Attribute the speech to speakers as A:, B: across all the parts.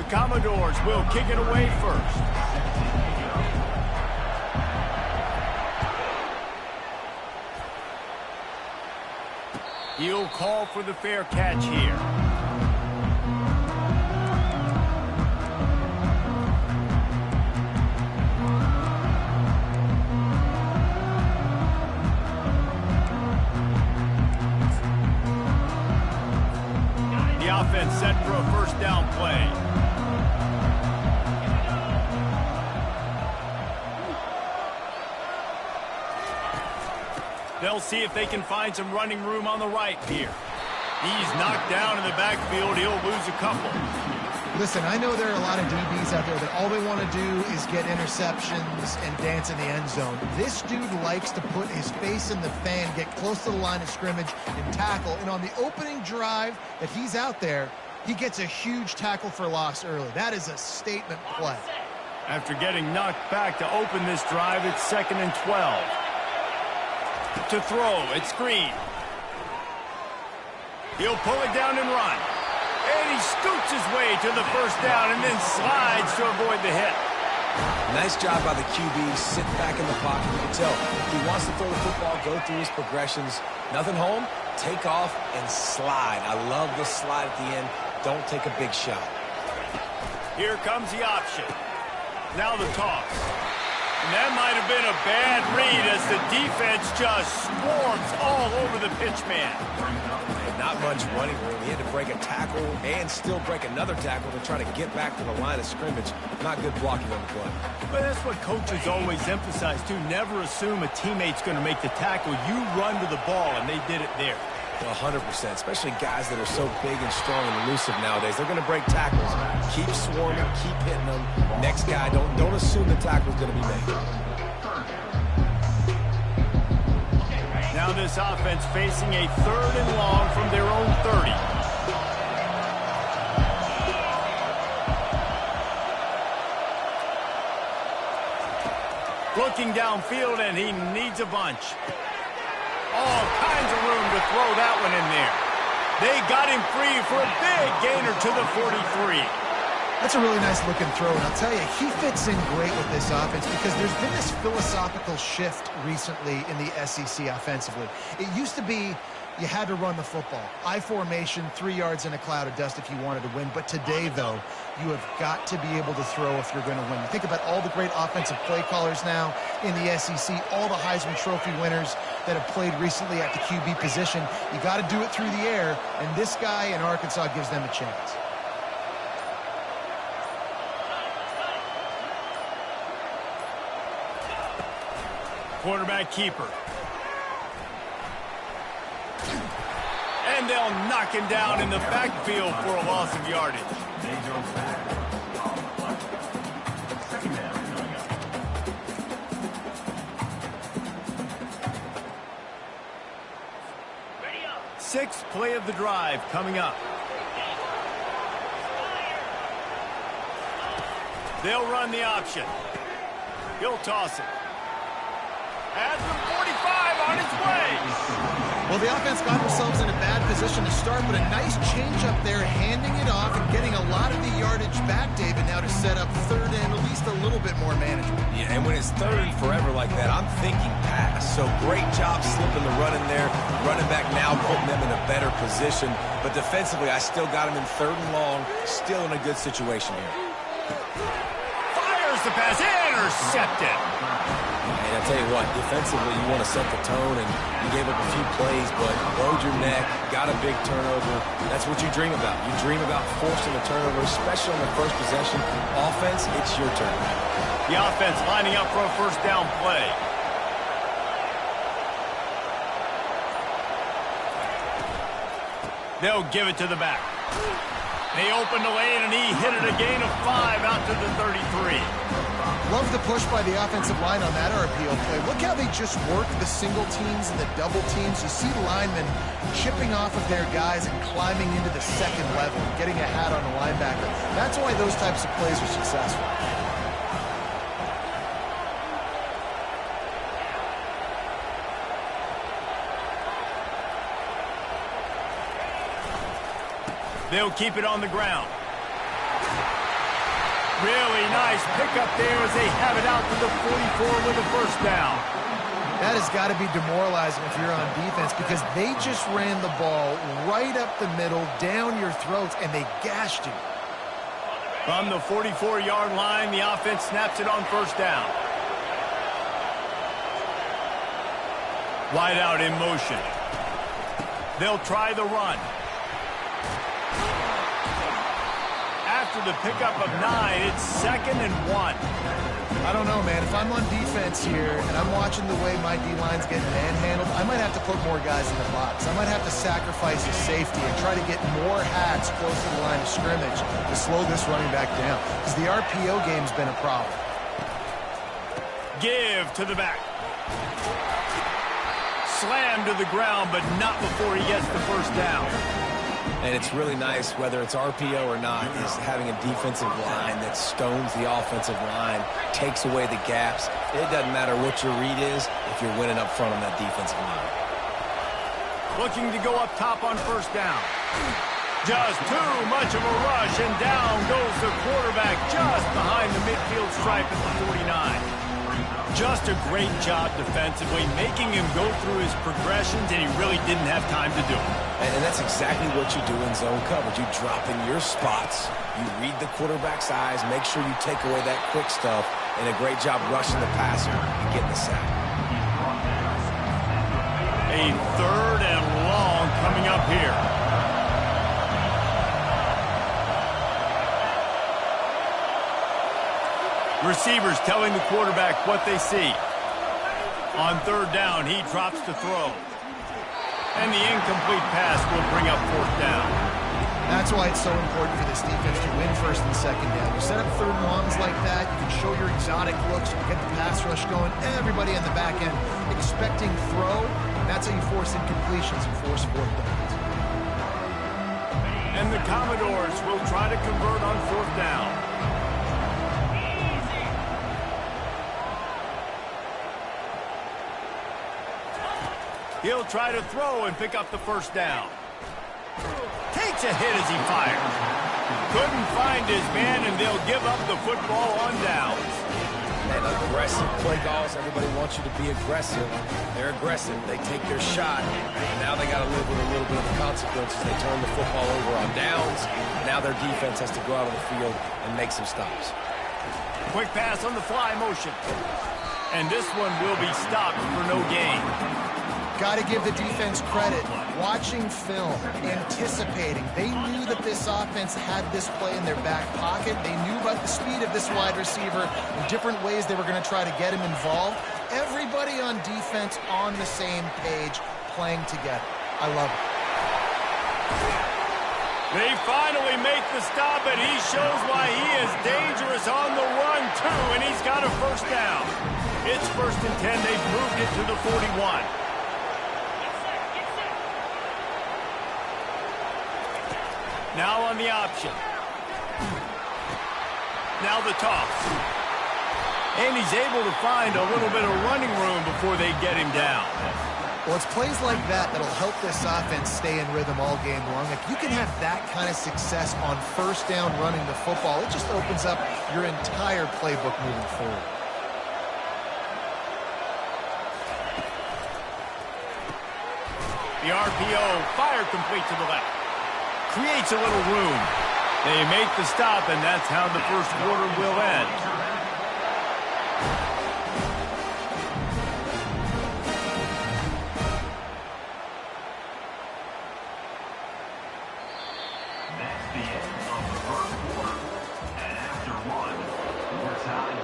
A: Commodores will kick it away first. He'll call for the fair catch here. The offense set for a first down play. They'll see if they can find some running room on the right here. He's knocked down in the backfield. He'll lose a couple.
B: Listen, I know there are a lot of DBs out there that all they want to do is get interceptions and dance in the end zone. This dude likes to put his face in the fan, get close to the line of scrimmage, and tackle. And on the opening drive that he's out there, he gets a huge tackle for loss early. That is a statement play.
A: After getting knocked back to open this drive, it's 2nd and 12. To throw, it's Green. He'll pull it down and run. And he scoots his way to the first down and then slides to avoid the hit.
C: Nice job by the QB. Sit back in the pocket. You can tell he wants to throw the football, go through his progressions. Nothing home, take off and slide. I love the slide at the end. Don't take a big shot.
A: Here comes the option. Now the toss. And that might have been a bad read as the defense just swarms all over the pitch man.
C: Not much running room. He had to break a tackle and still break another tackle to try to get back to the line of scrimmage. Not good blocking on the play.
A: But that's what coaches always emphasize, too. Never assume a teammate's going to make the tackle. You run to the ball, and they did it there.
C: 100%, especially guys that are so big and strong and elusive nowadays. They're going to break tackles. Keep swarming, keep hitting them. Next guy, don't assume the tackle's going to be made.
A: Now this offense facing a 3rd and long from their own 30. Looking downfield, and he needs a bunch. All kinds of room to throw that one in there. They got him free for a big gainer to the 43.
B: That's a really nice looking throw, and I'll tell you, he fits in great with this offense because there's been this philosophical shift recently in the SEC offensively. It used to be you had to run the football. I formation, 3 yards in a cloud of dust if you wanted to win. But today, though, you have got to be able to throw if you're going to win. You think about all the great offensive play callers now in the SEC, all the Heisman Trophy winners that have played recently at the QB position. You got to do it through the air, and this guy in Arkansas gives them a chance.
A: Quarterback keeper. And they'll knock him down in the backfield for a loss of yardage. 6th play of the drive coming up. They'll run the option. He'll toss it. At the 45 on its way.
B: Well, the offense got themselves in a bad position to start, but a nice change up there, handing it off and getting a lot of the yardage back, David, now to set up 3rd and at least a little bit more manageable.
C: Yeah, and when it's 3rd and forever like that, I'm thinking pass. So great job slipping the run in there. Running back now putting them in a better position. But defensively, I still got them in 3rd and long, still in a good situation here.
A: Fires the pass, intercepted.
C: And I'll tell you what, defensively, you want to set the tone, and you gave up a few plays, but rode your neck, got a big turnover. That's what you dream about. You dream about forcing a turnover, especially on the first possession. Offense, it's your turn.
A: The offense lining up for a first down play. They'll give it to the back. They opened the lane, and he hit it a gain of 5 out to the 33.
B: Love the push by the offensive line on that RPO play. Look how they just work the single teams and the double teams. You see linemen chipping off of their guys and climbing into the 2nd level, getting a hat on the linebacker. That's why those types of plays are successful. They'll keep it on the ground.
A: Really nice pickup there as they have it out to the 44 with a first down.
B: That has got to be demoralizing if you're on defense because they just ran the ball right up the middle, down your throats, and they gashed you.
A: From the 44-yard line, the offense snaps it on first down. Wide out in motion. They'll try the run. After the pickup of 9, it's 2nd and 1.
B: I don't know, man. If I'm on defense here and I'm watching the way my D-line's getting manhandled, I might have to put more guys in the box. I might have to sacrifice his safety and try to get more hats close to the line of scrimmage to slow this running back down because the RPO game's been a problem.
A: Give to the back. Slam to the ground, but not before he gets the first down.
C: And it's really nice, whether it's RPO or not, is having a defensive line that stones the offensive line, takes away the gaps. It doesn't matter what your read is if you're winning up front on that defensive line.
A: Looking to go up top on first down. Just too much of a rush, and down goes the quarterback just behind the midfield stripe at the 49. Just a great job defensively, making him go through his progressions, and he really didn't have time to do it.
C: And that's exactly what you do in zone coverage. You drop in your spots, you read the quarterback's eyes, make sure you take away that quick stuff, and a great job rushing the passer and getting the sack.
A: A 3rd and long coming up here. Receivers telling the quarterback what they see. On 3rd down, he drops to throw. And the incomplete pass will bring up 4th down.
B: That's why it's so important for this defense to win 1st and 2nd down. You set up 3rd and longs like that, you can show your exotic looks, you can get the pass rush going, everybody on the back end expecting throw, and that's how you force incompletions and force 4th downs.
A: And the Commodores will try to convert on 4th down. He'll try to throw and pick up the first down. Takes a hit as he fires. Couldn't find his man, and they'll give up the football on downs.
C: And aggressive play calls. Everybody wants you to be aggressive. They're aggressive. They take their shot. Now they got to live with a little bit of the consequences. They turn the football over on downs. Now their defense has to go out on the field and make some stops.
A: Quick pass on the fly motion. And this one will be stopped for no gain.
B: Got to give the defense credit. Watching film, anticipating. They knew that this offense had this play in their back pocket. They knew about the speed of this wide receiver and different ways they were going to try to get him involved. Everybody on defense on the same page, playing together. I love it.
A: They finally make the stop, and he shows why he is dangerous on the run, too, and he's got a first down. It's 1st and 10. They've moved it to the 41. Now on the option. Now the toss. And he's able to find a little bit of running room before they get him down.
B: Well, it's plays like that that'll help this offense stay in rhythm all game long. If you can have that kind of success on first down running the football, it just opens up your entire playbook moving forward.
A: The RPO fired complete to the left. Creates a little room. They make the stop, and that's how the first quarter will end.
D: That's the end of the first quarter. And after one, we're tied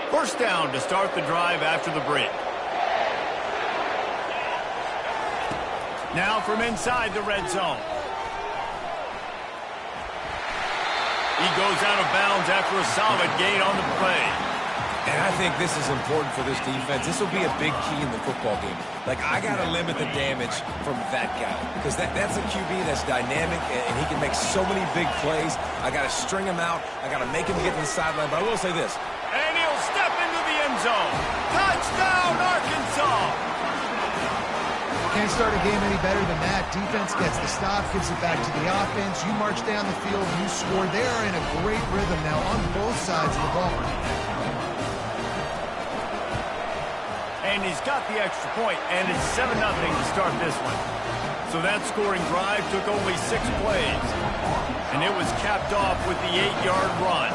D: 0-0.
A: First down to start the drive after the break. Now from inside the red zone. He goes out of bounds after a solid gain on the play.
C: And I think this is important for this defense. This will be a big key in the football game. Like, I got to limit the damage from that guy because that's a QB that's dynamic, and he can make so many big plays. I got to string him out. I got to make him get to the sideline. But I will say this.
A: And he'll step into the end zone. Touchdown, Arkansas!
B: Can't start a game any better than that. Defense gets the stop, gives it back to the offense. You march down the field, you score. They are in a great rhythm now on both sides of the ball.
A: And he's got the extra point, and it's 7-0 to start this one. So that scoring drive took only 6 plays, and it was capped off with the 8-yard run.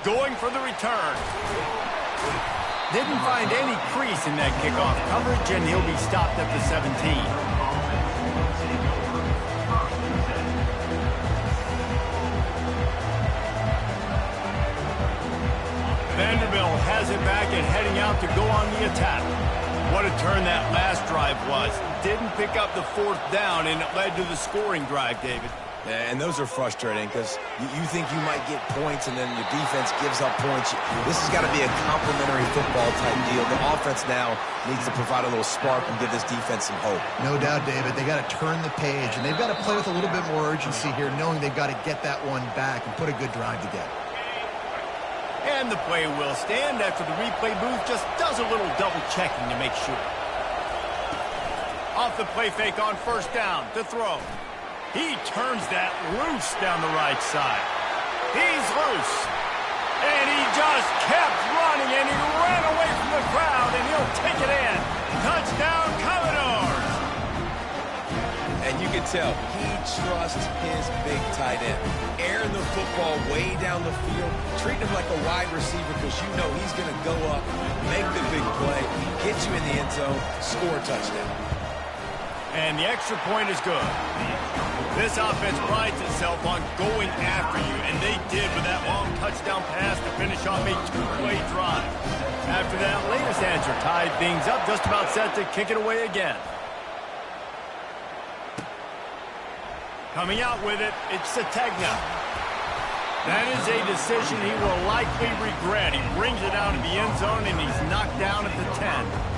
A: Going for the return. Didn't find any crease in that kickoff coverage, and he'll be stopped at the 17. Vanderbilt has it back and heading out to go on the attack. What a turn that last drive was. Didn't pick up the 4th down, and it led to the scoring drive, David.
C: Yeah, and those are frustrating because you think you might get points and then your defense gives up points. This has got to be a complementary football type deal. The offense now needs to provide a little spark and give this defense some hope.
B: No doubt, David. They got to turn the page, and they've got to play with a little bit more urgency here, knowing they've got to get that one back and put a good drive together.
A: And the play will stand after the replay booth just does a little double checking to make sure. Off the play fake on 1st down to throw. He turns that loose down the right side. He's loose. And he just kept running, and he ran away from the crowd, and he'll take it in. Touchdown, Commodores!
C: And you can tell he trusts his big tight end. Airing the football way down the field, treating him like a wide receiver because you know he's going to go up, make the big play, get you in the end zone, score a touchdown.
A: And the extra point is good. This offense prides itself on going after you, and they did with that long touchdown pass to finish off a 2-play drive. After that latest answer tied things up, just about set to kick it away again. Coming out with it, it's Sategna. That is a decision he will likely regret. He brings it out of the end zone, and he's knocked down at the 10.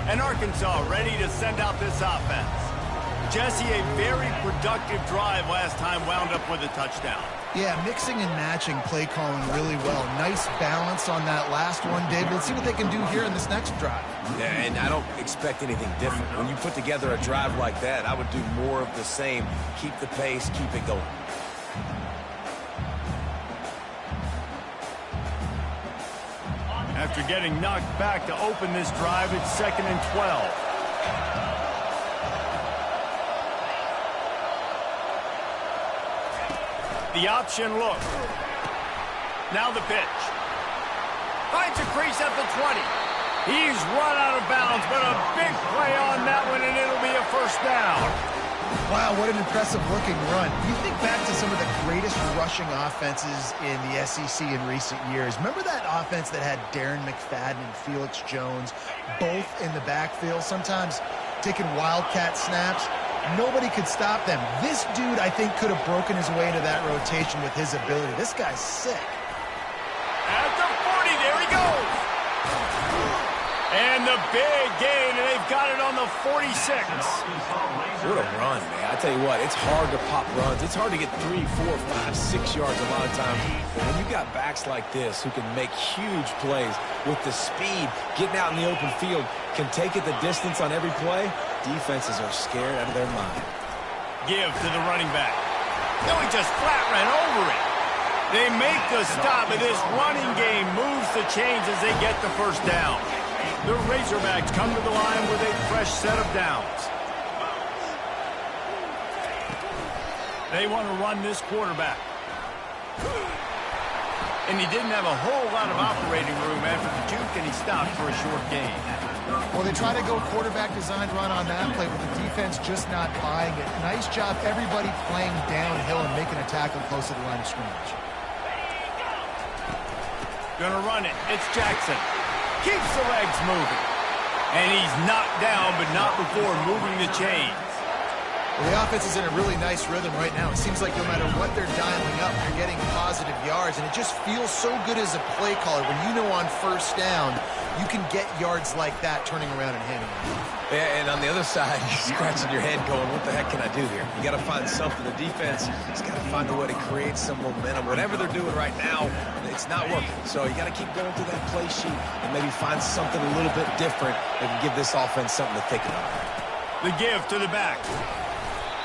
A: And Arkansas ready to send out this offense. Jesse, a very productive drive last time, wound up with a touchdown.
B: Yeah, mixing and matching play calling really well. Nice balance on that last one, David. Let's see what they can do here in this next drive.
C: Yeah, and I don't expect anything different. When you put together a drive like that, I would do more of the same. Keep the pace, keep it going.
A: After getting knocked back to open this drive, it's 2nd and 12. The option look. Now the pitch. Finds a crease at the 20. He's run out of bounds, but a big play on that one, and it'll be a 1st down.
B: Wow, what an impressive-looking run. You think back to some of the greatest rushing offenses in the SEC in recent years. Remember that offense that had Darren McFadden and Felix Jones both in the backfield, sometimes taking wildcat snaps? Nobody could stop them. This dude, I think, could have broken his way into that rotation with his ability. This guy's sick.
A: At the 40, there he goes. And the big gain, and they've got it on the 46.
C: What a run, man. I tell you what, it's hard to pop runs. It's hard to get 3, 4, 5, 6 yards a lot of times. But when you got backs like this who can make huge plays with the speed, getting out in the open field, can take it the distance on every play, defenses are scared out of their mind.
A: Give to the running back. No, he just flat ran over it. They make the stop, and this running game moves the chains as they get the 1st down. The Razorbacks come to the line with a fresh set of downs. They want to run this quarterback. And he didn't have a whole lot of operating room after the juke, and he stopped for a short gain.
B: Well, they try to go quarterback designed run on that play, with the defense just not buying it. Nice job, everybody playing downhill and making a tackle close to the line of scrimmage.
A: Gonna run it. It's Jackson. Keeps the legs moving. And he's knocked down, but not before moving the chains.
B: Well, the offense is in a really nice rhythm right now. It seems like no matter what they're dialing up, they're getting positive yards, and it just feels so good as a play caller when you know on first down you can get yards like that turning around and handing it.
C: Yeah, and on the other side, you're scratching your head going, what the heck can I do here? You got to find something. The defense has got to find a way to create some momentum. Whatever they're doing right now, it's not working. So you got to keep going through that play sheet and maybe find something a little bit different that can give this offense something to think about.
A: The give to the back.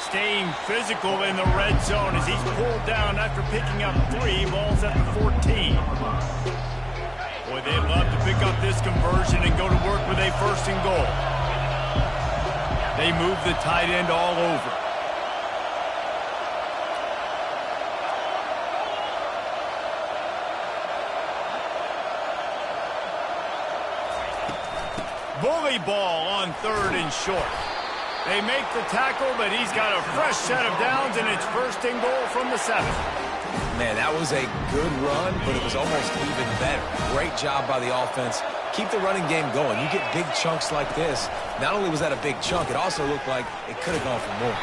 A: Staying physical in the red zone as he's pulled down after picking up 3 balls at the 14. Boy, they'd love to pick up this conversion and go to work with a 1st and goal. They move the tight end all over. Bully ball on 3rd and short. They make the tackle, but he's got a fresh set of downs, and it's 1st and goal from the 7.
C: Man, that was a good run, but it was almost even better. Great job by the offense. Keep the running game going. You get big chunks like this. Not only was that a big chunk, it also looked like it could have gone for more.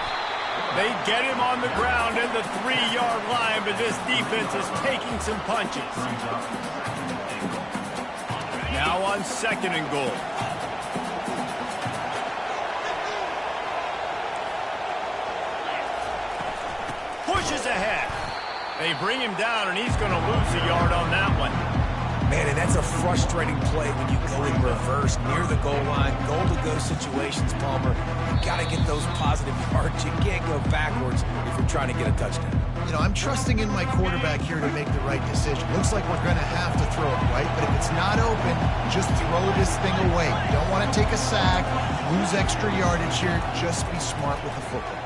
A: They get him on the ground at the 3-yard line, but this defense is taking some punches. Now on 2nd and goal. Pushes ahead. They bring him down, and he's going to lose a yard on that one.
C: Man, and that's a frustrating play when you go in reverse near the goal line, goal-to-go situations, Palmer. You got to get those positive yards. You can't go backwards if you're trying to get a touchdown.
B: You know, I'm trusting in my quarterback here to make the right decision. Looks like we're going to have to throw it, right? But if it's not open, just throw this thing away. You don't want to take a sack, lose extra yardage here. Just be smart with the football.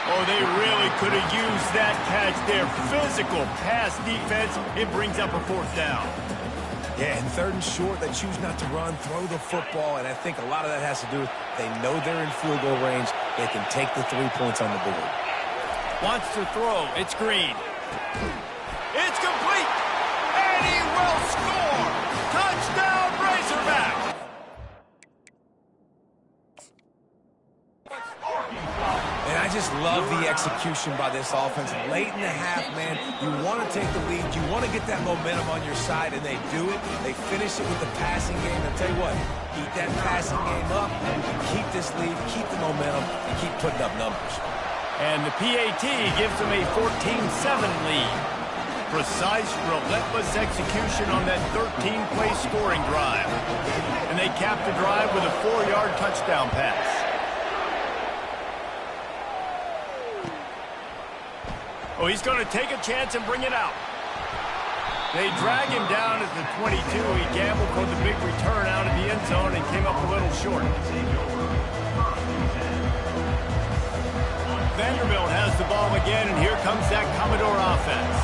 A: Oh, they really could have used that catch there. Physical pass defense. It brings up a 4th down.
C: Yeah, and 3rd and short, they choose not to run, throw the football, and I think a lot of that has to do with they know they're in field goal range. They can take the 3 points on the board.
A: Wants to throw. It's Green. It's complete. And he will score. Touchdown, Razorback.
C: And I just love the execution by this offense. Late in the half, man, you want to take the lead. You want to get that momentum on your side, and they do it. They finish it with the passing game. And I'll tell you what, keep that passing game up, and keep this lead, keep the momentum, and keep putting up numbers.
A: And the PAT gives them a 14-7 lead. Precise, relentless execution on that 13-play scoring drive. And they cap the drive with a 4-yard touchdown pass. Oh, he's going to take a chance and bring it out. They drag him down at the 22. He gambled for the big return out of the end zone and came up a little short. Vanderbilt has the ball again, and here comes that Commodore offense.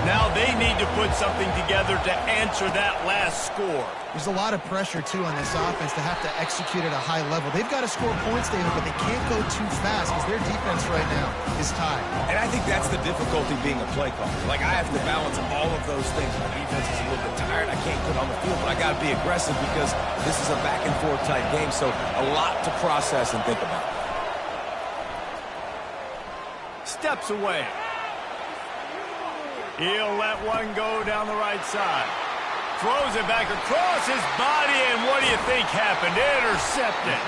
A: Now they need to put something together to answer that last score.
B: There's a lot of pressure, too, on this offense to have to execute at a high level. They've got to score points, David, but they can't go too fast because their defense right now is tied.
C: And I think that's the difficulty being a play caller. Like, I have to balance all of those things. My defense is a little bit tired. I can't get on the field, but I got to be aggressive because this is a back-and-forth type game, so a lot to process and think about.
A: Steps away. He'll let one go down the right side. Throws it back across his body, and what do you think happened? Intercepted.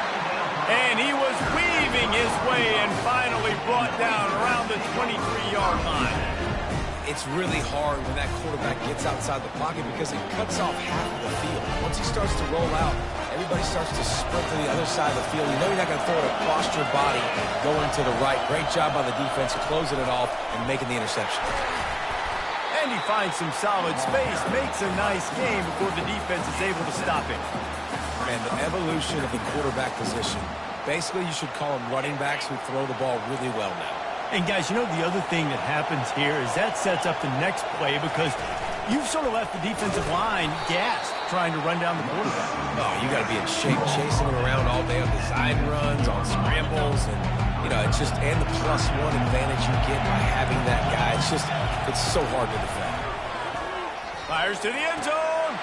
A: And he was weaving his way and finally brought down around the 23-yard line.
C: It's really hard when that quarterback gets outside the pocket because it cuts off half of the field. Once he starts to roll out, everybody starts to sprint to the other side of the field. You know you're not going to throw it across your body going to the right. Great job by the defense closing it off and making the interception.
A: And he finds some solid space, makes a nice game before the defense is able to stop him.
C: And the evolution of the quarterback position. Basically, you should call them running backs who throw the ball really well now.
A: And guys, you know the other thing that happens here is that sets up the next play because you've sort of left the defensive line gassed trying to run down the quarterback.
C: Oh, you got to be in shape chasing him around all day on design runs, on scrambles, and, you know, it's just, and the +1 advantage you get by having that guy. It's so hard to defend.
A: Fires to the end zone.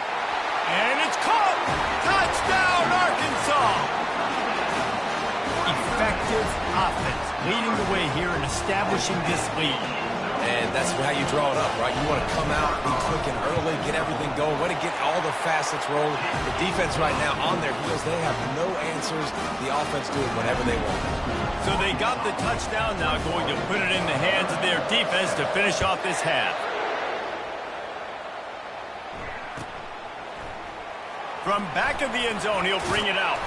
A: And it's caught. Touchdown, Arkansas. Effective effective offense, leading the way here and establishing this lead.
C: And that's how you draw it up, right? You want to come out, be clicking early, get everything going, want to get all the facets rolling. The defense right now on their heels, they have no answers. The offense do it whenever they want.
A: So they got the touchdown, now going to put it in the hands of their defense to finish off this half. From back of the end zone, he'll bring it out.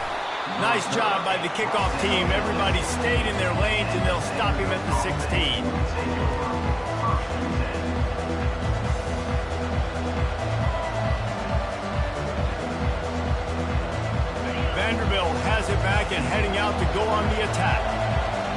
A: Nice job by the kickoff team. Everybody stayed in their lanes, and they'll stop him at the 16. Vanderbilt has it back and heading out to go on the attack.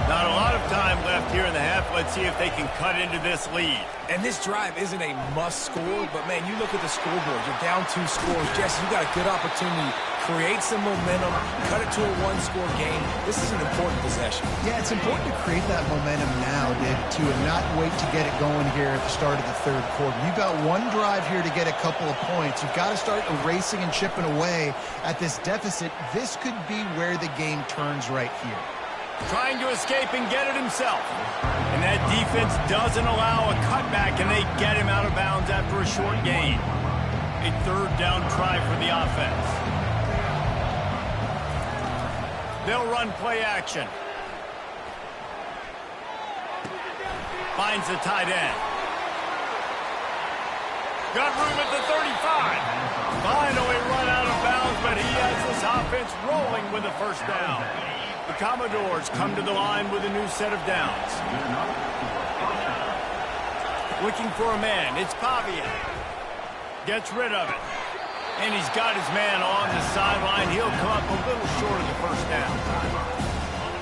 A: Not a lot of time left here in the half. Let's see if they can cut into this lead.
C: And this drive isn't a must score, but, man, you look at the scoreboard. You're down 2 scores. Jesse, you got a good opportunity. Create some momentum. Cut it to a 1-score game. This is an important possession.
B: Yeah, it's important to create that momentum now, Dave, too, and not wait to get it going here at the start of the third quarter. You've got one drive here to get a couple of points. You've got to start erasing and chipping away at this deficit. This could be where the game turns right here.
A: Trying to escape and get it himself. And that defense doesn't allow a cutback, and they get him out of bounds after a short gain. A third down try for the offense. They'll run play action. Finds the tight end. Got room at the 35. Finally run out of bounds, but he has this offense rolling with a first down. The Commodores come to the line with a new set of downs. Looking for a man. It's Pavia. Gets rid of it. And he's got his man on the sideline. He'll come up a little short of the first down.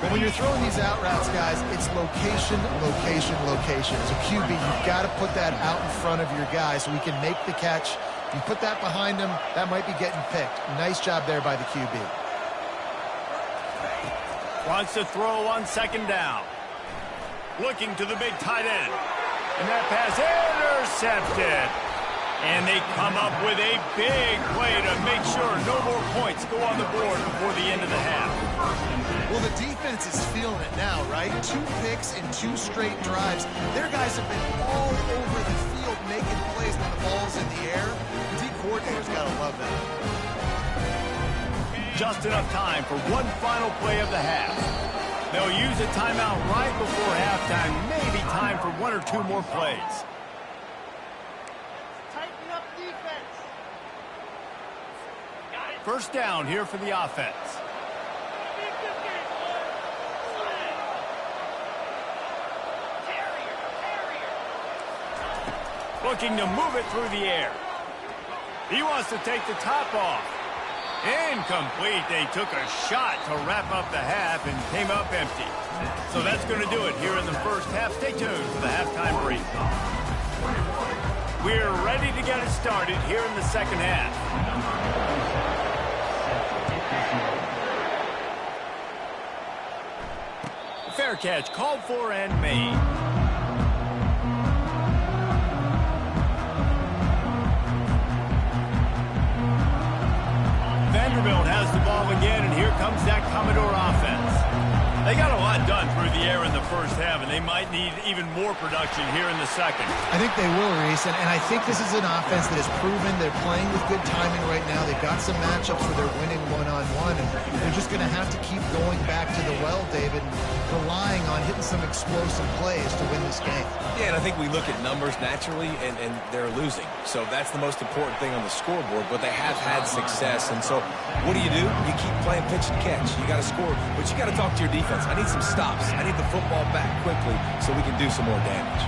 B: But when you're throwing these out routes, guys, it's location, location, location. As a QB, you've got to put that out in front of your guy so he can make the catch. If you put that behind him, that might be getting picked. Nice job there by the QB.
A: Wants to throw on second down. Looking to the big tight end. And that pass intercepted. And they come up with a big play to make sure no more points go on the board before the end of the half.
B: Well, the defense is feeling it now, right? 2 picks in 2 straight drives. Their guys have been all over the field making plays when the ball's in the air. The D coordinator's got to love that.
A: Just enough time for one final play of the half. They'll use a timeout right before halftime. Maybe time for 1 or 2 more plays.
E: Tighten up defense.
A: First down here for the offense. Looking to move it through the air. He wants to take the top off. Incomplete. They took a shot to wrap up the half and came up empty. So that's going to do it here in the first half. Stay tuned for the halftime break. We're ready to get it started here in the second half. Fair catch called for and made. Vanderbilt has the ball again, and here comes that Commodore offense. They got a lot done through the air in the first half, and they might need even more production here in the second.
B: I think they will, Reese, and I think this is an offense that has proven they're playing with good timing right now. They've got some matchups where they're winning one-on-one, and they're just going to have to keep going back to the well, David, and relying on hitting some explosive plays to win this game.
C: Yeah, and I think we look at numbers naturally, and they're losing. So that's the most important thing on the scoreboard, but they have had success. And so what do? You keep playing pitch and catch. You got to score, but you got to talk to your defense. I need some stops. I need the football back quickly so we can do some more damage.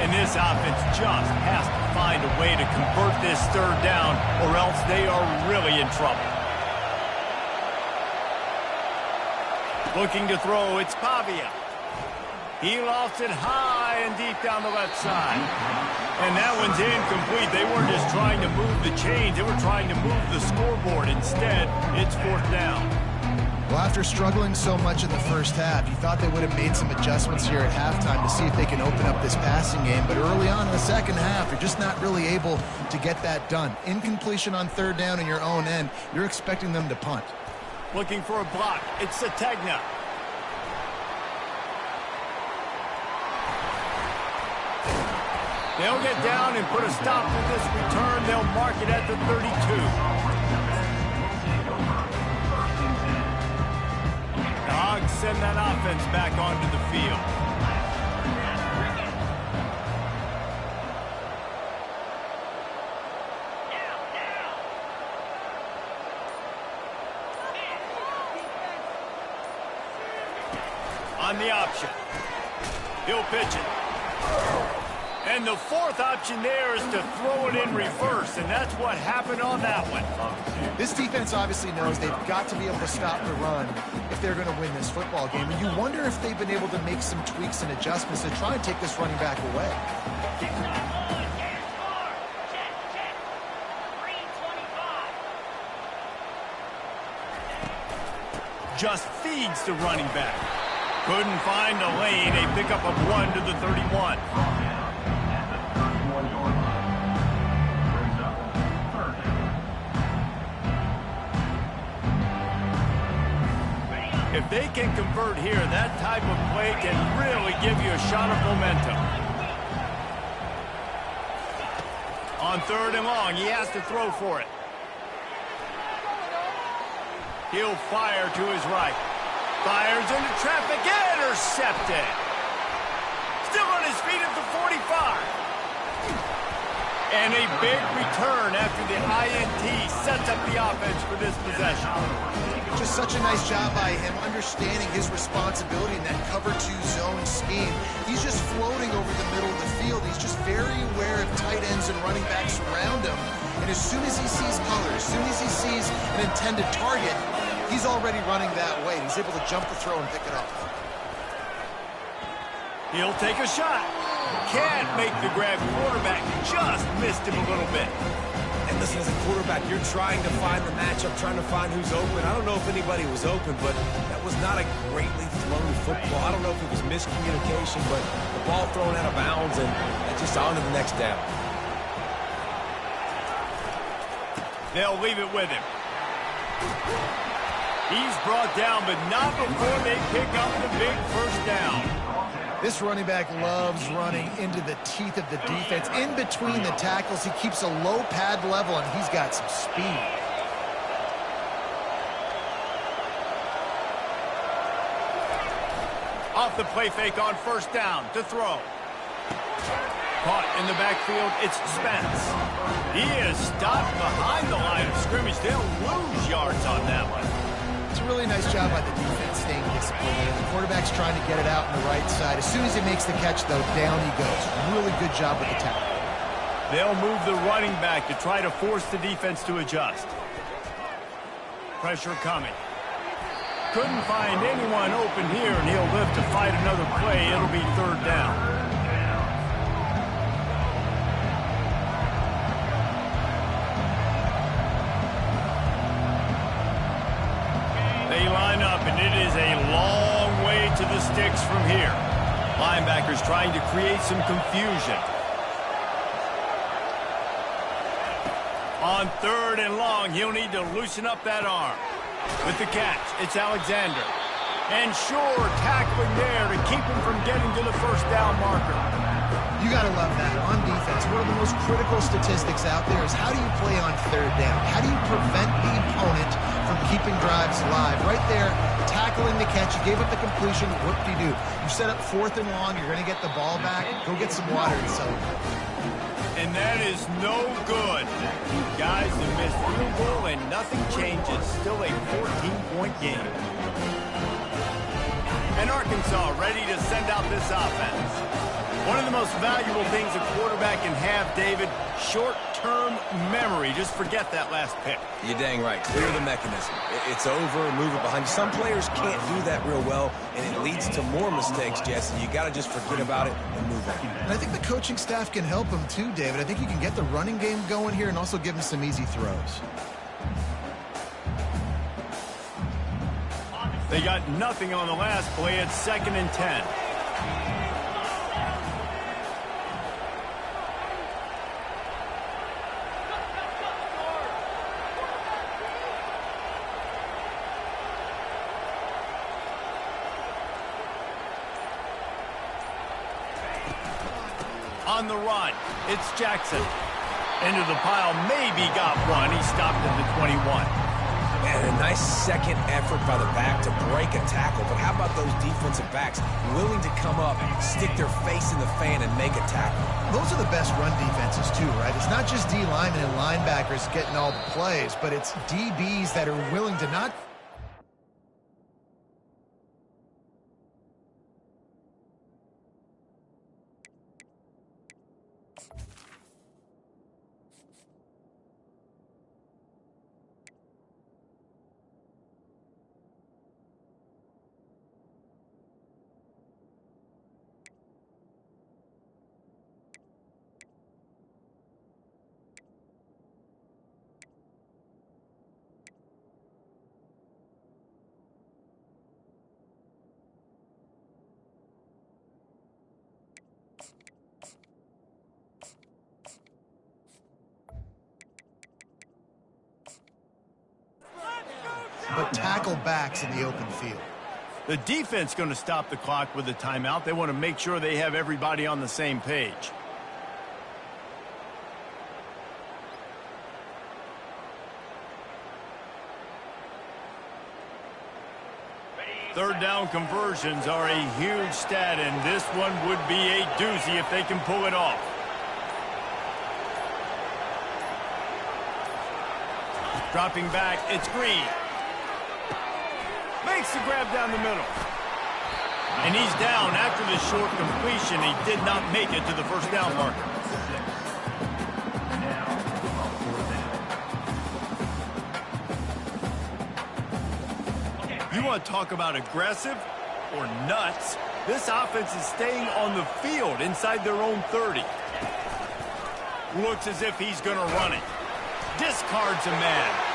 A: And this offense just has to find a way to convert this third down, or else they are really in trouble. Looking to throw, it's Pavia. He lofts it high and deep down the left side. And that one's incomplete. They weren't just trying to move the chains. They were trying to move the scoreboard. Instead, it's fourth down.
B: Well, after struggling so much in the first half, you thought they would have made some adjustments here at halftime to see if they can open up this passing game. But early on in the second half, you're just not really able to get that done. Incompletion on third down in your own end, you're expecting them to punt.
A: Looking for a block. It's Sategna. They'll get down and put a stop to this return. They'll mark it at the 32. The Hogs send that offense back onto the field. On the option. He'll pitch it. And the fourth option there is to throw it in reverse, and that's what happened on that one.
B: This defense obviously knows they've got to be able to stop the run if they're going to win this football game. And you wonder if they've been able to make some tweaks and adjustments to try and take this running back away.
A: Just feeds the running back. Couldn't find a lane. A pickup of 1 to the 31. If they can convert here, that type of play can really give you a shot of momentum. On 3rd and long, he has to throw for it. He'll fire to his right. Fires into traffic, intercepted. Still on his feet at the 45. And a big return after the INT sets up the offense for this possession.
B: Just such a nice job by him understanding his responsibility in that cover 2 zone scheme. He's just floating over the middle of the field. He's just very aware of tight ends and running backs around him. And as soon as he sees color, as soon as he sees an intended target, he's already running that way. He's able to jump the throw and pick it up.
A: He'll take a shot. Can't make the grab. Quarterback just missed him a little bit.
C: And listen, as a quarterback, you're trying to find the matchup, trying to find who's open. I don't know if anybody was open, but that was not a greatly thrown football. I don't know if it was miscommunication, but the ball thrown out of bounds and just on to the next down.
A: They'll leave it with him. He's brought down, but not before they pick up the big first down.
B: This running back loves running into the teeth of the defense. In between the tackles, he keeps a low pad level, and he's got some speed.
A: Off the play fake on 1st down to throw. Caught in the backfield, it's Spence. He is stopped behind the line of scrimmage. They'll lose yards on that one.
B: It's a really nice job by the defense staying disciplined. The quarterback's trying to get it out on the right side. As soon as he makes the catch, though, down he goes. Really good job with the tackle.
A: They'll move the running back to try to force the defense to adjust. Pressure coming. Couldn't find anyone open here, and he'll live to fight another play. It'll be 3rd down. They line up, and it is a long way to the sticks from here. Linebackers trying to create some confusion. On 3rd and long, he'll need to loosen up that arm. With the catch, it's Alexander. And sure, tackling there to keep him from getting to the 1st down marker.
B: You got to love that. On defense, one of the most critical statistics out there is how do you play on 3rd down? How do you prevent the opponent from keeping drives alive? Right there, tackling the catch. You gave up the completion. Whoop-de-doo. You set up 4th and long. You're going to get the ball back. Go get some water and celebrate.
A: And that is no good. Guys have missed field goal and nothing changes. Still a 14-point game. And Arkansas ready to send out this offense. One of the most valuable things a quarterback can have, David, short-term memory. Just forget that last pick.
C: You're dang right. Clear the mechanism. It's over, move it behind you. Some players can't do that real well, and it leads to more mistakes, Jesse. You got to just forget about it and move on.
B: And I think the coaching staff can help him too, David. I think you can get the running game going here and also give him some easy throws.
A: They got nothing on the last play. It's 2nd and 10. On the run, it's Jackson. Into the pile, maybe got one. He stopped at the 21.
C: And a nice second effort by the back to break a tackle. But how about those defensive backs willing to come up, stick their face in the fan, and make a tackle?
B: Those are the best run defenses, too, right? It's not just D linemen and linebackers getting all the plays, but it's DBs that are willing to not... but tackle backs in the open field.
A: The defense going to stop the clock with a timeout. They want to make sure they have everybody on the same page. Third down conversions are a huge stat, and this one would be a doozy if they can pull it off. Dropping back, it's Green. Makes the grab down the middle. And he's down after the short completion. He did not make it to the first down marker. You want to talk about aggressive or nuts? This offense is staying on the field inside their own 30. Looks as if he's going to run it. Discards a man.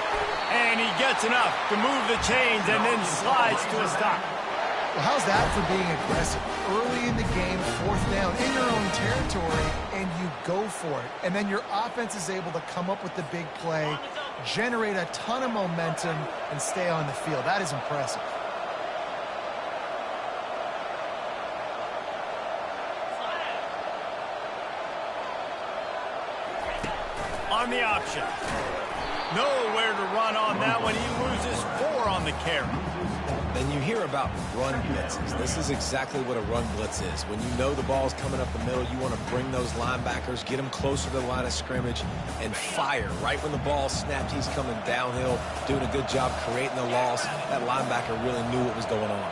A: And he gets enough to move the chains and then slides to a stop.
B: Well, how's that for being aggressive? Early in the game, fourth down in your own territory, and you go for it. And then your offense is able to come up with the big play, generate a ton of momentum, and stay on the field. That is impressive.
A: On the option. Nowhere to run on that one. He loses 4 on the carry.
C: Then you hear about run blitzes. This is exactly what a run blitz is. When you know the ball's coming up the middle, you want to bring those linebackers, get them closer to the line of scrimmage, and fire. Right when the ball snapped, he's coming downhill, doing a good job creating the loss. That linebacker really knew what was going on.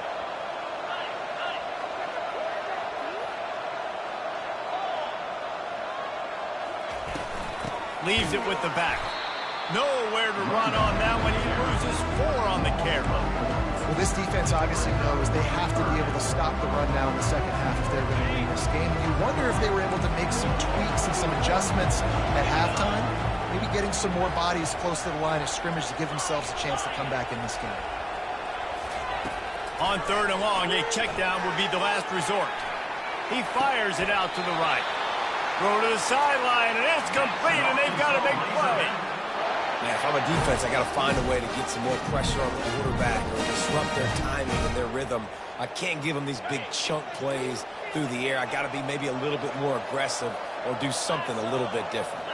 A: Leaves it with the back. Nowhere to run on that one. He loses 4 on the carry.
B: Well, this defense obviously knows they have to be able to stop the run now in the second half if they're going to win this game. And you wonder if they were able to make some tweaks and some adjustments at halftime, maybe getting some more bodies close to the line of scrimmage to give themselves a chance to come back in this game.
A: On 3rd and long, a check down would be the last resort. He fires it out to the right. Throw to the sideline, and it's complete, and they've got a big play.
C: Man, if I'm a defense, I got to find a way to get some more pressure on the quarterback or disrupt their timing and their rhythm. I can't give them these big chunk plays through the air. I got to be maybe a little bit more aggressive or do something a little bit different.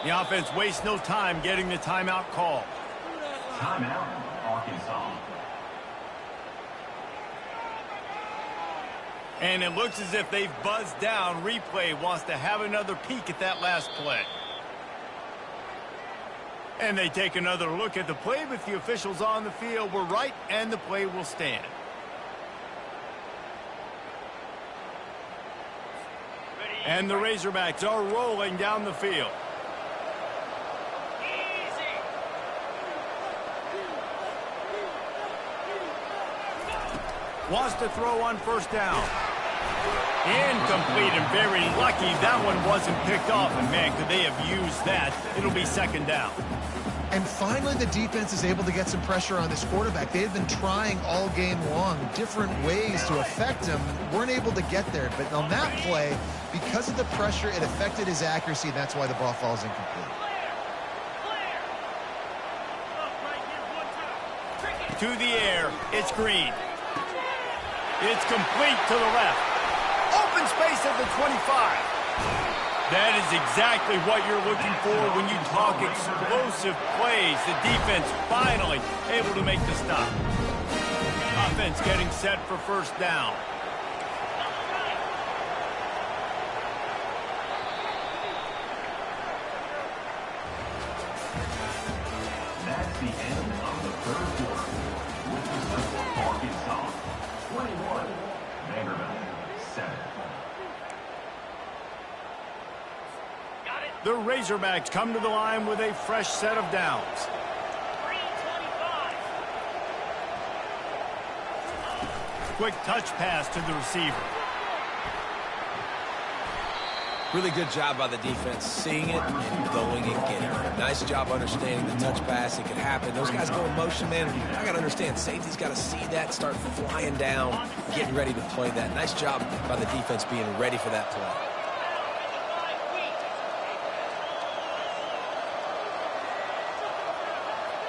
A: The offense wastes no time getting the timeout call.
D: Timeout, Arkansas.
A: And it looks as if they've buzzed down. Replay wants to have another peek at that last play. And they take another look at the play, but the officials on the field were right, and the play will stand. And the Razorbacks are rolling down the field. Wants to throw on 1st down. Incomplete, and very lucky that one wasn't picked off. And, man, could they have used that? It'll be 2nd down.
B: And finally, the defense is able to get some pressure on this quarterback. They had been trying all game long different ways to affect him. Weren't able to get there. But on that play, because of the pressure, it affected his accuracy, and that's why the ball falls incomplete.
A: To the air, it's Green. It's complete to the left. open space at the 25. That is exactly what you're looking for when you talk explosive plays. The defense finally able to make the stop. Offense getting set for first down.
D: That's the end of the third quarter. With the score, Arkansas 21, Vanderbilt 7.
A: The Razorbacks come to the line with a fresh set of downs. Quick touch pass to the receiver.
C: Really good job by the defense, seeing it and going and getting it. Nice job understanding the touch pass. It could happen. Those guys go in motion, man. I got to understand, safety's got to see that, start flying down, getting ready to play that. Nice job by the defense being ready for that play.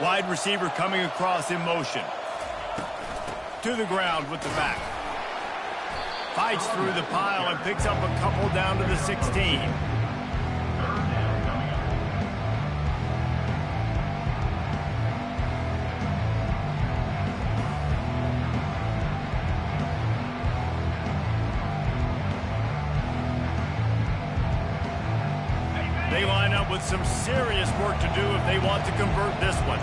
A: Wide receiver coming across in motion. To the ground with the back. Fights through the pile and picks up a couple down to the 16. They line up with some serious work to do if they want to convert this one.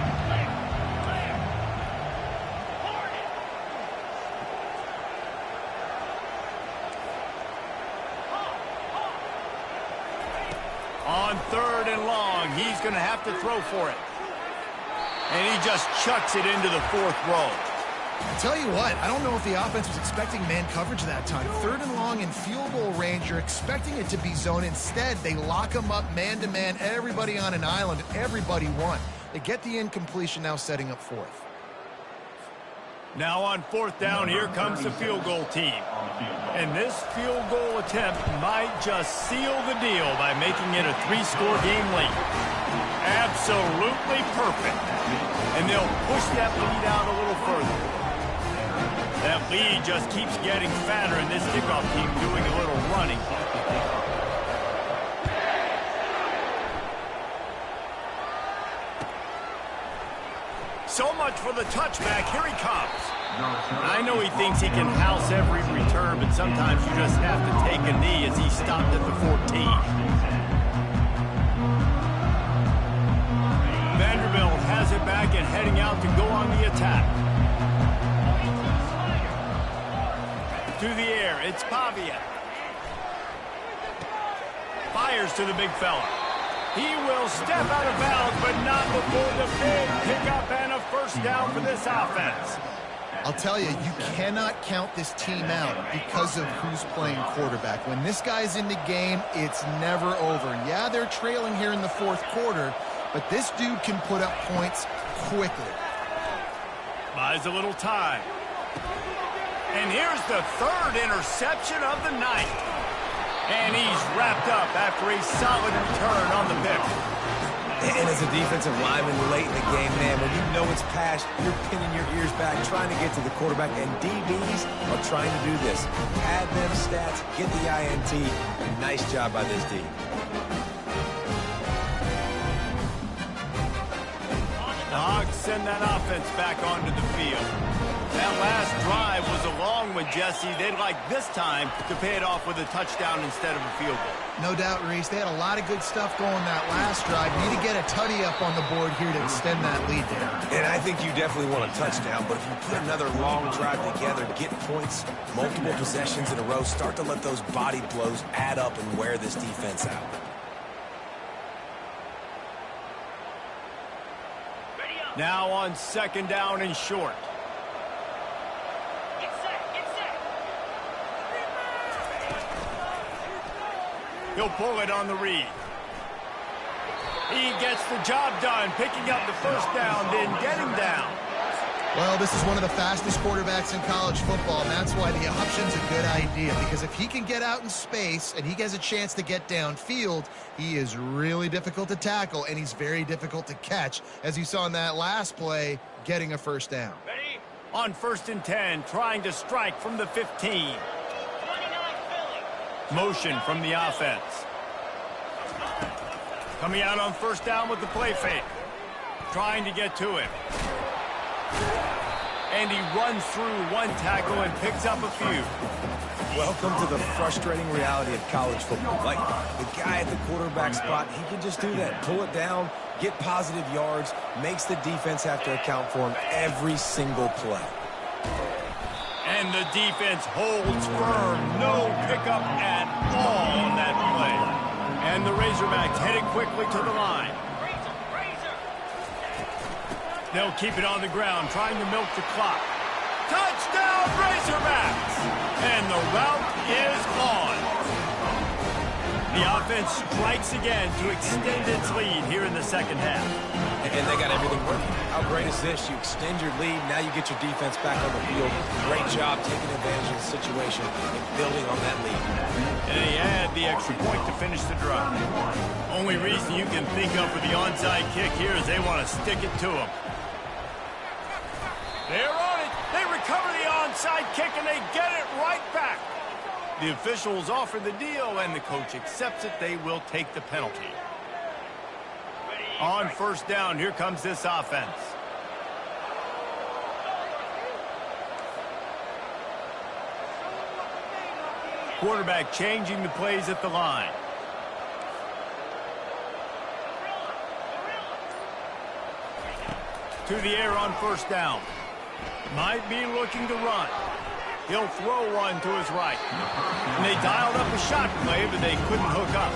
A: On third and long, he's going to have to throw for it. And he just chucks it into the fourth row.
B: I tell you what, I don't know if the offense was expecting man coverage that time. Third and long in field goal range, you're expecting it to be zone. Instead, they lock them up man-to-man, everybody on an island, and everybody won. They get the incompletion, now setting up fourth.
A: Now on fourth down, here comes the field goal team. And this field goal attempt might just seal the deal by making it a 3-score game late. Absolutely perfect. And they'll push that lead out a little further. That lead just keeps getting fatter, and this kickoff team doing a little running. So much for the touchback. Here he comes. I know he thinks he can house every return, but sometimes you just have to take a knee as he stopped at the 14. Vanderbilt has it back and heading out to go on the attack. To the air, it's Pavia. Fires to the big fella. He will step out of bounds, but not before the big pickup and a first down for this offense.
B: I'll tell you, you cannot count this team out because of who's playing quarterback. When this guy's in the game, it's never over. And yeah, they're trailing here in the fourth quarter, but this dude can put up points quickly.
A: Buys a little time. And here's the third interception of the night. And he's wrapped up after a solid return on the pick.
C: And as a defensive lineman late in the game, man, when you know it's passed, you're pinning your ears back, trying to get to the quarterback, and DBs are trying to do this. Add them stats, get the INT. Nice job by this D.
A: The Hogs send that offense back onto the field. That last drive was a long one, Jesse. They'd like this time to pay it off with a touchdown instead of a field goal.
B: No doubt, Reese. They had a lot of good stuff going that last drive. Need to get a tutty up on the board here to extend that lead there.
C: And I think you definitely want a touchdown, but if you put another long drive together, get points, multiple possessions in a row, start to let those body blows add up and wear this defense out.
A: Now on second down and short. He'll pull it on the read. He gets the job done, picking up the first down, then getting down.
B: Well, this is one of the fastest quarterbacks in college football, and that's why the option's a good idea, because if he can get out in space and he has a chance to get downfield, he is really difficult to tackle, and he's very difficult to catch, as you saw in that last play, getting a first down.
A: On 1st and 10, trying to strike from the 15. Motion from the offense. Coming out on first down with the play fake. Trying to get to him. And he runs through one tackle and picks up a few.
C: Welcome to the frustrating reality of college football. Like, the guy at the quarterback spot, he can just do that. Pull it down, get positive yards, makes the defense have to account for him every single play.
A: And the defense holds firm. No pickup at all on that play. And the Razorbacks headed quickly to the line. They'll keep it on the ground, trying to milk the clock. Touchdown, Razorbacks! And the route is on. The offense strikes again to extend its lead here in the second half.
C: And they got everything working. How great is this? You extend your lead, now you get your defense back on the field. Great job taking advantage of the situation and building on that lead.
A: And they add the extra point to finish the drive. Only reason you can think of for the onside kick here is they want to stick it to them. They're on it. They recover the onside kick, and they get it right back. The officials offer the deal, and the coach accepts it. They will take the penalty. On first down, here comes this offense. Quarterback changing the plays at the line. To the air on first down. Might be looking to run. He'll throw one to his right. And they dialed up a shot play, but they couldn't hook up.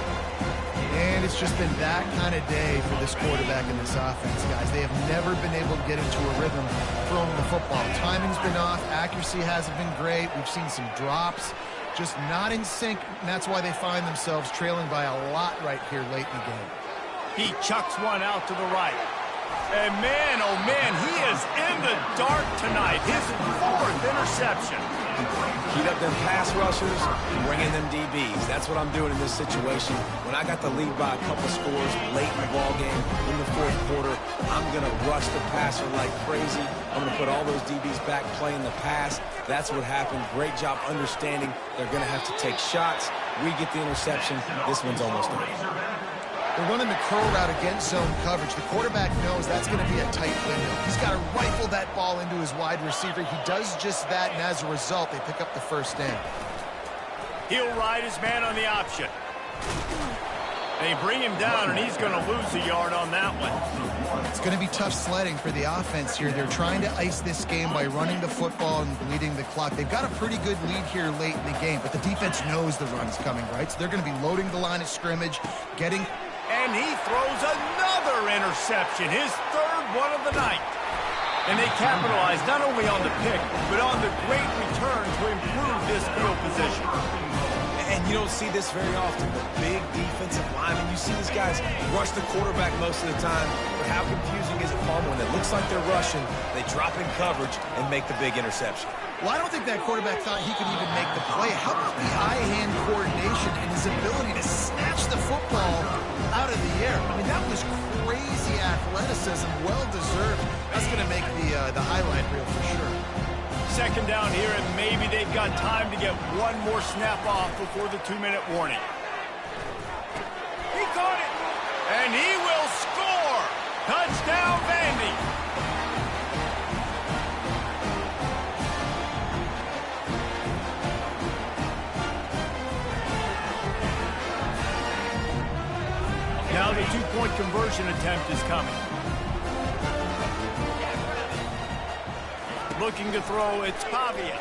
B: And it's just been that kind of day for this quarterback and this offense, guys. They have never been able to get into a rhythm throwing the football. Timing's been off. Accuracy hasn't been great. We've seen some drops. Just not in sync, and that's why they find themselves trailing by a lot right here late in the game.
A: He chucks one out to the right. And man, oh man, he is in the dark tonight. His fourth interception.
C: Heat up them pass rushers, bring in them DBs. That's what I'm doing in this situation. When I got the lead by a couple scores late in the ballgame, in the fourth quarter, I'm going to rush the passer like crazy. I'm going to put all those DBs back playing the pass. That's what happened. Great job understanding they're going to have to take shots. We get the interception. This one's almost over.
B: They're running the curl route against zone coverage. The quarterback knows that's going to be a tight window. He's got to rifle that ball into his wide receiver. He does just that, and as a result, they pick up the first down.
A: He'll ride his man on the option. They bring him down, and he's going to lose a yard on that one.
B: It's going to be tough sledding for the offense here. They're trying to ice this game by running the football and bleeding the clock. They've got a pretty good lead here late in the game, but the defense knows the run's coming, right? So they're going to be loading the line of scrimmage, getting...
A: And he throws another interception, his third one of the night. And they capitalize not only on the pick, but on the great return to improve this field position.
C: And you don't see this very often, the big defensive linemen. You see these guys rush the quarterback most of the time, but how confusing is it for them when it looks like they're rushing, they drop in coverage and make the big interception?
B: Well, I don't think that quarterback thought he could even make the play. How about the eye-hand coordination and his ability to snatch the football out of the air? I mean, that was crazy athleticism, well-deserved. That's going to make the highlight reel for sure.
A: Second down here, and maybe they've got time to get one more snap off before the 2-minute warning. He caught it, and he will score. Touchdown, Vandy. Now the two-point conversion attempt is coming. Looking to throw, it's Pavia.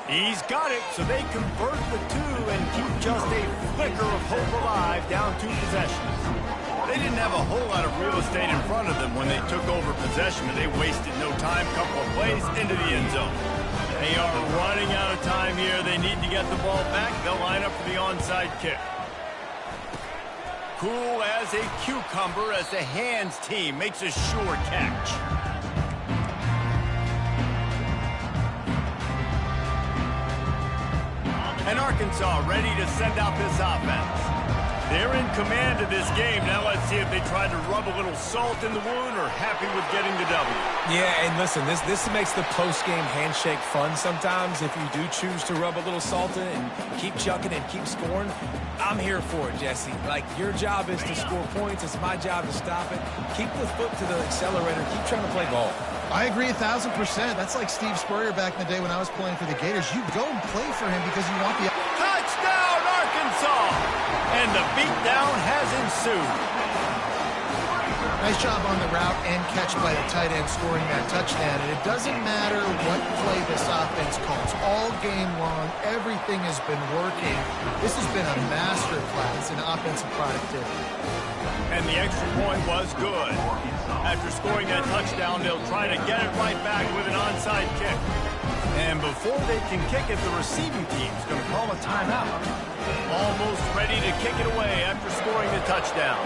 A: He's got it, so they convert the two and keep just a flicker of hope alive, down 2 possessions. They didn't have a whole lot of real estate in front of them when they took over possession, but they wasted no time, couple of plays into the end zone. They are running out of time here. They need to get the ball back. They'll line up for the onside kick. Cool as a cucumber as the hands team makes a sure catch. And Arkansas ready to send out this offense. They're in command of this game. Now let's see if they try to rub a little salt in the wound or happy with getting the W.
C: Yeah, and listen, this makes the post-game handshake fun sometimes if you do choose to rub a little salt in it and keep chucking and keep scoring. I'm here for it, Jesse. Like, your job is to score points. It's my job to stop it. Keep the foot to the accelerator. Keep trying to play ball.
B: I agree 1,000%. That's like Steve Spurrier back in the day when I was playing for the Gators. You go and play for him because you want the...
A: Touchdown, Arkansas! And the beatdown has ensued.
B: Nice job on the route and catch by the tight end scoring that touchdown. And it doesn't matter what play this offense calls. All game long, everything has been working. This has been a masterclass in offensive productivity.
A: And the extra point was good. After scoring that touchdown, they'll try to get it right back with an onside kick. And before they can kick it, the receiving team's going to call a timeout. Almost ready to kick it away after scoring the touchdown.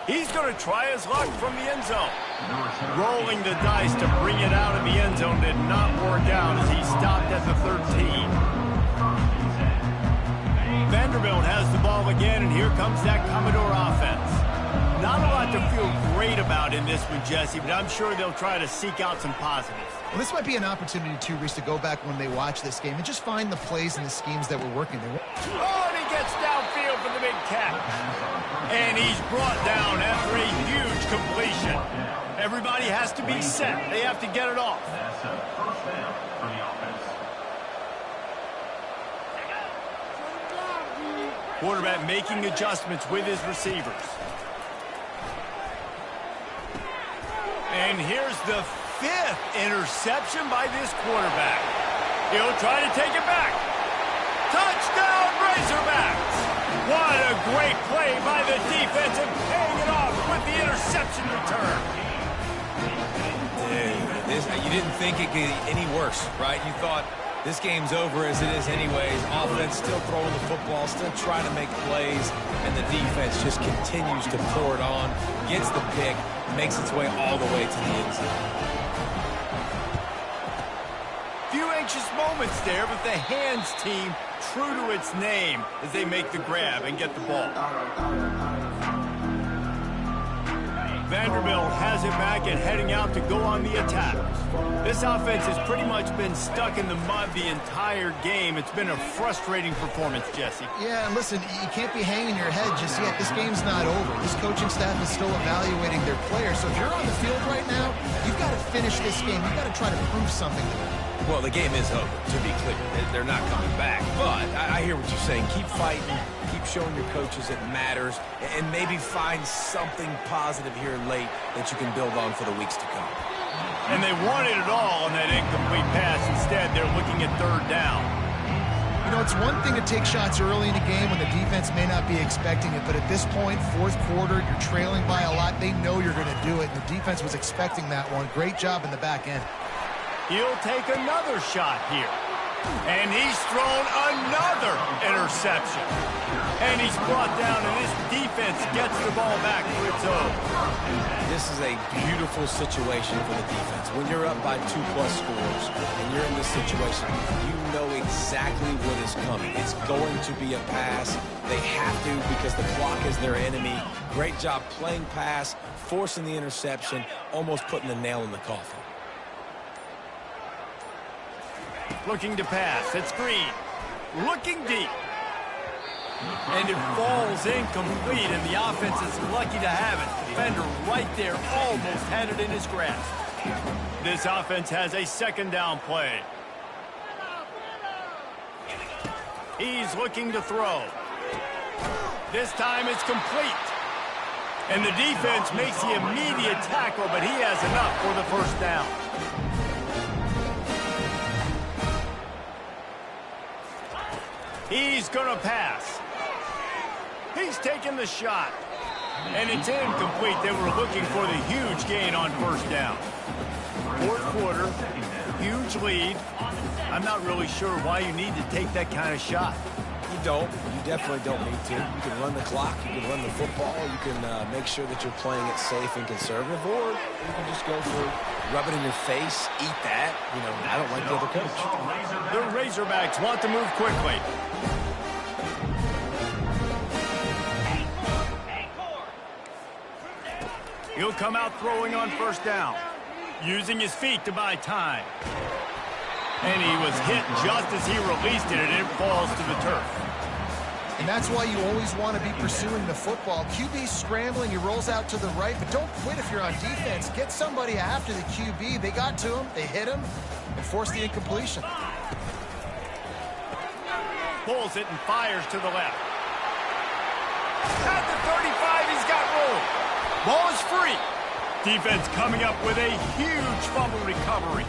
A: He's going to try his luck from the end zone. Rolling the dice to bring it out of the end zone did not work out as he stopped at the 13. Vanderbilt has the ball again, and here comes that Commodore offense. Not a lot to feel great about in this one, Jesse, but I'm sure they'll try to seek out some positives.
B: Well, this might be an opportunity, too, Reese, to go back when they watch this game and just find the plays and the schemes that were working.
A: Oh, and he gets downfield for the big catch. And he's brought down after a huge completion. Everybody has to be set. They have to get it off.
D: That's a first down for the offense.
A: Quarterback making adjustments with his receivers. And here's the 5th interception by this quarterback. He'll try to take it back. Touchdown, Razorbacks! What a great play by the defense and paying it off with the interception return.
C: You didn't think it could get any worse, right? You thought this game's over as it is anyways. Offense still throwing the football, still trying to make plays, and the defense just continues to pour it on, gets the pick, makes its way all the way to the end zone.
A: Few anxious moments there, but the hands team true to its name as they make the grab and get the ball. Vanderbilt has it back and heading out to go on the attack. This offense has pretty much been stuck in the mud the entire game. It's been a frustrating performance, Jesse.
B: Yeah, and listen, you can't be hanging your head just yet. This game's not over. This coaching staff is still evaluating their players. So if you're on the field right now, you've got to finish this game. You've got to try to prove something to them.
C: Well, the game is over, to be clear. They're not coming back. But I hear what you're saying. Keep fighting. Keep showing your coaches it matters. And maybe find something positive here late that you can build on for the weeks to come.
A: And they wanted it all on that incomplete pass. Instead, they're looking at 3rd down.
B: You know, it's one thing to take shots early in a game when the defense may not be expecting it. But at this point, 4th quarter, you're trailing by a lot. They know you're going to do it. And the defense was expecting that one. Great job in the back end.
A: He'll take another shot here. And he's thrown another interception. And he's brought down, and this defense gets the ball back for its own.
C: This is a beautiful situation for the defense. When you're up by 2+ scores and you're in this situation, you know exactly what is coming. It's going to be a pass. They have to because the clock is their enemy. Great job playing pass, forcing the interception, almost putting the nail in the coffin.
A: Looking to pass. It's Green. Looking deep. And it falls incomplete, and the offense is lucky to have it. Defender right there almost had it in his grasp. This offense has a 2nd down play. He's looking to throw. This time it's complete. And the defense makes the immediate tackle, but he has enough for the 1st down. He's going to pass. He's taking the shot. And it's incomplete. They were looking for the huge gain on 1st down. 4th quarter, huge lead. I'm not really sure why you need to take that kind of shot.
C: You don't. You definitely don't need to. You can run the clock. You can run the football. You can make sure that you're playing it safe and conservative. Or you can just go for rub it in your face, eat that. You know, I don't like the other coach.
A: The Razorbacks want to move quickly. He'll come out throwing on first down, using his feet to buy time. And he was hit just as he released it, and it falls to the turf.
B: And that's why you always want to be pursuing the football. QB scrambling, he rolls out to the right, but don't quit if you're on defense. Get somebody after the QB. They got to him, they hit him, and forced the incompletion.
A: Pulls it and fires to the left. At the 35, he's got room. Ball is free. Defense coming up with a huge fumble recovery.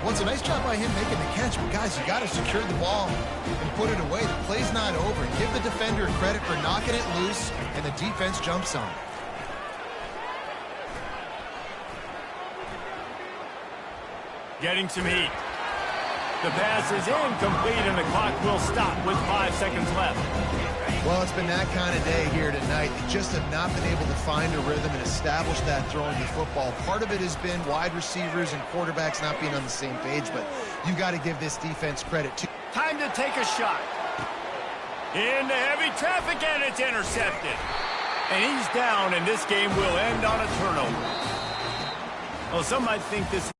B: Well, it's a nice job by him making the catch, but guys, you got to secure the ball and put it away. The play's not over. Give the defender credit for knocking it loose, and the defense jumps on it.
A: Getting some heat. The pass is incomplete, and the clock will stop with 5 seconds left.
B: Well, it's been that kind of day here tonight. They just have not been able to find a rhythm and establish that throwing the football. Part of it has been wide receivers and quarterbacks not being on the same page, but you got to give this defense credit too.
A: Time to take a shot. Into heavy traffic, and it's intercepted. And he's down, and this game will end on a turnover. Well, some might think this